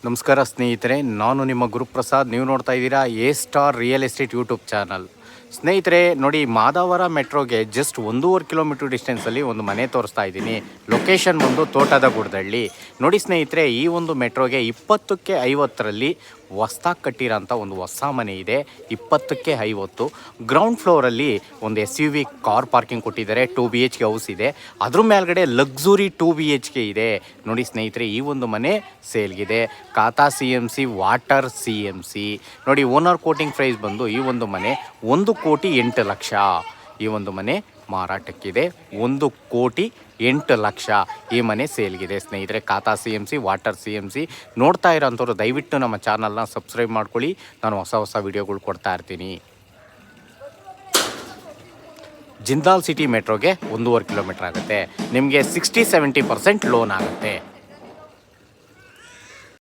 ನಮಸ್ಕಾರ ಸ್ನೇಹಿತರೆ, ನಾನು ನಿಮ್ಮ ಗುರುಪ್ರಸಾದ್. ನೀವು ನೋಡ್ತಾ ಇದ್ದೀರಾ A star real estate YouTube channel. ಸ್ನೇಹಿತರೆ ನೋಡಿ, ಮಾದಾವರ ಮೆಟ್ರೋಗೆ ಜಸ್ಟ್ 1.5 ಕಿಲೋಮೀಟರ್ ಡಿಸ್ಟೆನ್ಸಲ್ಲಿ ಒಂದು ಮನೆ ತೋರಿಸ್ತಾ ಇದ್ದೀನಿ. ಲೊಕೇಶನ್ ಬಂದು ತೋಟದ ಗುಡ್ದಳ್ಳಿ. ನೋಡಿ ಸ್ನೇಹಿತರೆ, ಈ ಒಂದು ಮೆಟ್ರೋಗೆ 20ಕ್ಕೆ 50ರಲ್ಲಿ ಹೊಸ್ದಾಗಿ ಕಟ್ಟಿರೋಂಥ ಒಂದು ಹೊಸ ಮನೆ ಇದೆ. 20ಕ್ಕೆ 50. ಗ್ರೌಂಡ್ ಫ್ಲೋರಲ್ಲಿ ಒಂದು SUV ಕಾರ್ ಪಾರ್ಕಿಂಗ್ ಕೊಟ್ಟಿದ್ದಾರೆ. 2 BHK ಹೌಸ್ ಇದೆ. ಅದ್ರ ಮೇಲ್ಗಡೆ ಲಕ್ಸುರಿ 2 BHK ಇದೆ. ನೋಡಿ ಸ್ನೇಹಿತರೆ, ಈ ಒಂದು ಮನೆ ಸೇಲ್ಗಿದೆ. ಖಾತಾ CMC, ವಾಟರ್ CMC. ನೋಡಿ, ಓನರ್ ಕೋಟಿಂಗ್ ಪ್ರೈಸ್ ಬಂದು ಈ ಒಂದು ಮನೆ 1,08,00,000. ಈ ಒಂದು ಮನೆ ಮಾರಾಟಕ್ಕಿದೆ. 1,08,00,000 ಈ ಮನೆ ಸೇಲ್ಗಿದೆ ಸ್ನೇಹಿತರೆ. ಖಾತಾ CMC, ವಾಟರ್ CMC. ನೋಡ್ತಾ ಇರೋಂಥವ್ರು ದಯವಿಟ್ಟು ನಮ್ಮ ಚಾನಲ್ನ ಸಬ್ಸ್ಕ್ರೈಬ್ ಮಾಡ್ಕೊಳ್ಳಿ. ನಾನು ಹೊಸ ವಿಡಿಯೋಗಳು ಕೊಡ್ತಾ ಇರ್ತೀನಿ. ಜಿಂದಾಲ್ ಸಿಟಿ ಮೆಟ್ರೋಗೆ 1.5 ಕಿಲೋಮೀಟರ್ ಆಗುತ್ತೆ. ನಿಮಗೆ 60-70% ಲೋನ್ ಆಗುತ್ತೆ.